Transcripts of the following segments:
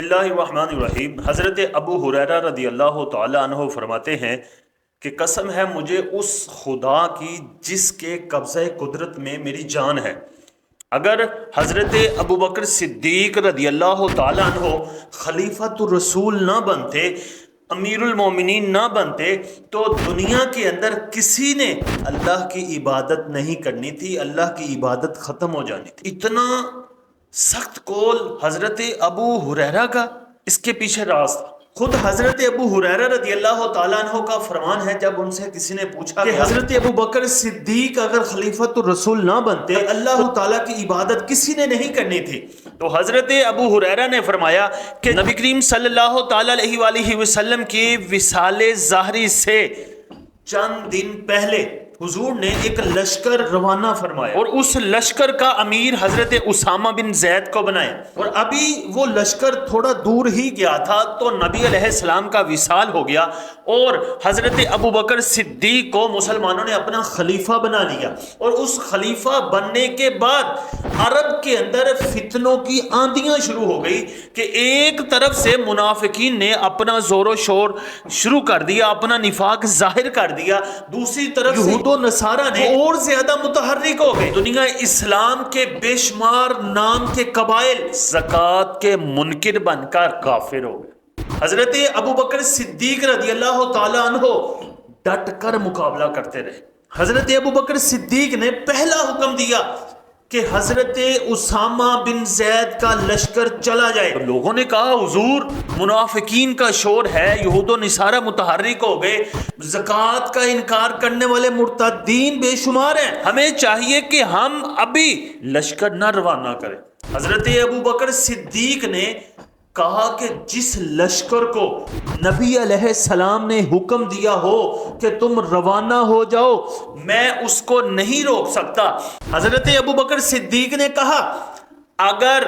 اللہ الرحمن الرحیم۔ حضرت ابو ہریرہ رضی اللہ تعالی عنہ فرماتے ہیں کہ قسم ہے مجھے اس خدا کی جس کے قبضہ قدرت میں میری جان ہے، اگر حضرت ابو بکر صدیق رضی اللہ تعالی عنہ خلیفۃ الرسول نہ بنتے، امیر المومنین نہ بنتے، تو دنیا کے اندر کسی نے اللہ کی عبادت نہیں کرنی تھی، اللہ کی عبادت ختم ہو جانی تھی۔ اتنا سخت قول حضرت ابو ہریرہ کا، اس کے پیچھے راز تھا۔ خود حضرت ابو ہریرہ رضی اللہ تعالیٰ عنہ کا فرمان ہے، جب ان سے کسی نے پوچھا کہ حضرت ابو بکر صدیق اگر خلیفۃ الرسول نہ بنتے، اللہ تعالیٰ کی عبادت کسی نے نہیں کرنی تھی، تو حضرت ابو ہریرہ نے فرمایا کہ نبی کریم صلی اللہ تعالیٰ علیہ وآلہ وسلم کی وصال ظاہری سے چند دن پہلے حضور نے ایک لشکر روانہ فرمایا، اور اس لشکر کا امیر حضرت اسامہ بن زید کو بنایا، اور ابھی وہ لشکر تھوڑا دور ہی گیا تھا تو نبی علیہ السلام کا وصال ہو گیا، اور حضرت ابو بکر صدیق کو مسلمانوں نے اپنا خلیفہ بنا لیا۔ اور اس خلیفہ بننے کے بعد عرب کے اندر فتنوں کی آندیاں شروع ہو گئی کہ ایک طرف سے منافقین نے اپنا زور و شور شروع کر دیا، اپنا نفاق ظاہر کر دیا، دوسری طرف یہود و نصارہ نے اور زیادہ متحرک ہو گئے۔ دنیا اسلام کے بے شمار نام کے قبائل زکوٰۃ کے منکر بن کر کافر ہو گئے۔ حضرت ابو بکر صدیق رضی اللہ تعالی عنہ ڈٹ کر مقابلہ کرتے رہے۔ حضرت ابو بکر صدیق نے پہلا حکم دیا کہ حضرت اسامہ بن زید کا لشکر چلا جائے۔ لوگوں نے کہا حضور منافقین کا شور ہے، یہود و نصارہ متحرک ہو گئے، زکوٰۃ کا انکار کرنے والے مرتدین بے شمار ہیں، ہمیں چاہیے کہ ہم ابھی لشکر نہ روانہ کریں۔ حضرت ابو بکر صدیق نے کہا کہ جس لشکر کو نبی علیہ السلام نے حکم دیا ہو کہ تم روانہ ہو جاؤ، میں اس کو نہیں روک سکتا۔ حضرت ابو بکر صدیق نے کہا اگر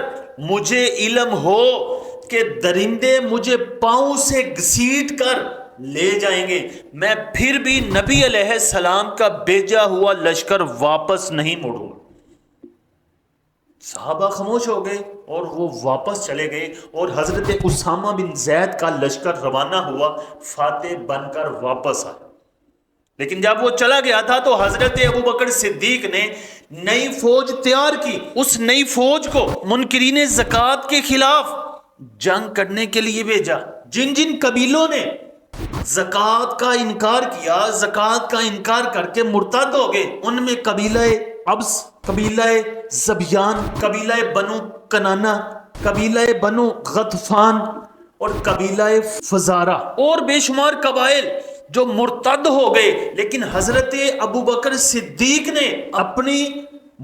مجھے علم ہو کہ درندے مجھے پاؤں سے گھسیٹ کر لے جائیں گے، میں پھر بھی نبی علیہ السلام کا بھیجا ہوا لشکر واپس نہیں موڑوں گا۔ صحابہ خاموش ہو گئے اور وہ واپس چلے گئے، اور حضرت اسامہ بن زید کا لشکر روانہ ہوا، فاتح بن کر واپس آیا۔ لیکن جب وہ چلا گیا تھا تو حضرت ابو بکر صدیق نے نئی فوج تیار کی، اس نئی فوج کو منکرین زکوٰۃ کے خلاف جنگ کرنے کے لیے بھیجا۔ جن جن قبیلوں نے زکوٰۃ کا انکار کیا، زکوٰۃ کا انکار کر کے مرتد ہو گئے، ان میں قبیلہ ابس، قبیلہ زبیان، قبیلہ بنو کنانہ، قبیلہ بنو غطفان اور قبیلہ فزارہ، اور بے شمار قبائل جو مرتد ہو گئے۔ لیکن حضرت ابو بکر صدیق نے اپنی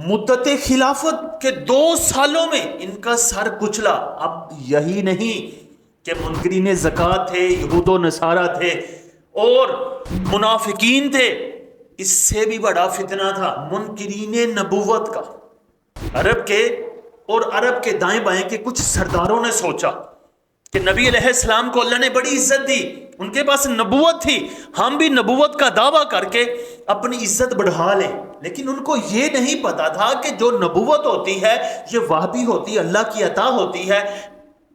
مدت خلافت کے 2 سالوں میں ان کا سر کچلا۔ اب یہی نہیں کہ منکرین زکوٰۃ تھے، یہود و نصارہ تھے اور منافقین تھے، اس سے بھی بڑا فتنہ تھا منکرین نبوت کا۔ عرب کے دائیں بائیں کے کچھ سرداروں نے سوچا کہ نبی علیہ السلام کو اللہ نے بڑی عزت دی، ان کے پاس نبوت تھی، ہم بھی نبوت کا دعویٰ کر کے اپنی عزت بڑھا لیں۔ لیکن ان کو یہ نہیں پتا تھا کہ جو نبوت ہوتی ہے یہ وحی ہوتی ہے، اللہ کی عطا ہوتی ہے،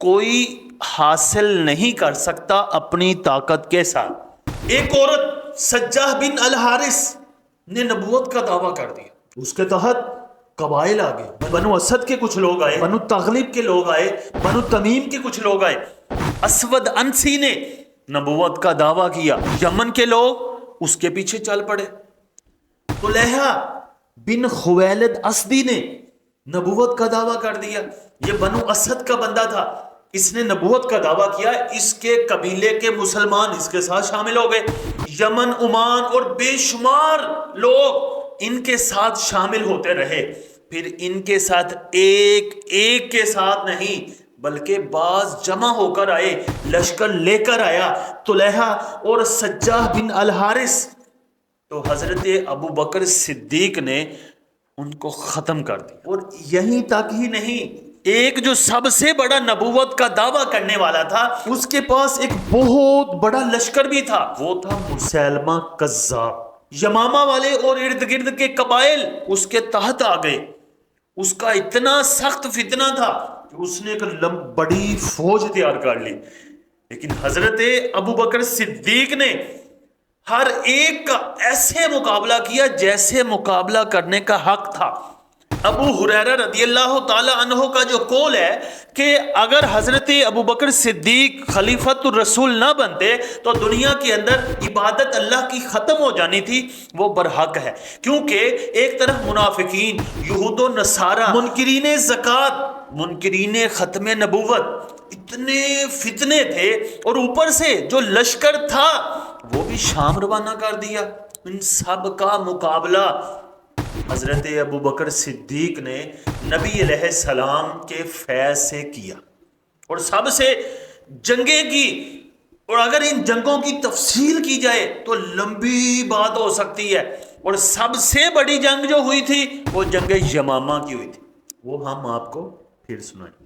کوئی حاصل نہیں کر سکتا اپنی طاقت کے ساتھ۔ ایک عورت سجاح بن الحارث نے نبوت کا دعویٰ کر دیا، اس کے تحت قبائل آ گئے، بنو اسد کے کچھ لوگ آئے، بنو تغلب کے لوگ آئے، بنو تمیم کے کچھ لوگ آئے۔ اسود انسی نے نبوت کا دعویٰ کیا، یمن کے لوگ اس کے پیچھے چل پڑے۔ طلحہ بن خویلد اسدی نے نبوت کا دعویٰ کر دیا، یہ بنو اسد کا بندہ تھا، اس نے نبوت کا دعویٰ کیا، اس کے قبیلے کے مسلمان اس کے ساتھ شامل ہو گئے۔ یمن، عمان اور بے شمار لوگ ان کے ساتھ شامل ہوتے رہے۔ پھر ان کے ساتھ ایک کے ساتھ نہیں بلکہ بعض جمع ہو کر آئے، لشکر لے کر آیا طلحہ اور سجاح بن الحارث، تو حضرت ابو بکر صدیق نے ان کو ختم کر دیا۔ اور یہیں تک ہی نہیں، ایک جو سب سے بڑا نبوت کا دعویٰ کرنے والا تھا، اس کے پاس ایک بہت بڑا لشکر بھی تھا، وہ تھا مسیلمہ کذاب۔ یمامہ والے اور ارد گرد کے قبائل اس کے تحت آ گئے۔ اس کا اتنا سخت فتنہ تھا کہ اس نے ایک بڑی فوج تیار کر لی، لیکن حضرت ابو بکر صدیق نے ہر ایک کا ایسے مقابلہ کیا جیسے مقابلہ کرنے کا حق تھا۔ ابو ہریرہ رضی اللہ تعالی عنہ کا جو قول ہے کہ اگر حضرت ابو بکر صدیق خلیفۃ الرسول نہ بنتے تو دنیا کے اندر عبادت اللہ کی ختم ہو جانی تھی، وہ برحق ہے، کیونکہ ایک طرف منافقین، یہود و نصارہ، منکرین زکوٰۃ، منکرین ختم نبوت، اتنے فتنے تھے، اور اوپر سے جو لشکر تھا وہ بھی شام روانہ کر دیا۔ ان سب کا مقابلہ حضرت ابو بکر صدیق نے نبی علیہ السلام کے فیض سے کیا، اور سب سے جنگیں کی، اور اگر ان جنگوں کی تفصیل کی جائے تو لمبی بات ہو سکتی ہے، اور سب سے بڑی جنگ جو ہوئی تھی وہ جنگ یمامہ کی ہوئی تھی، وہ ہم آپ کو پھر سنائیں۔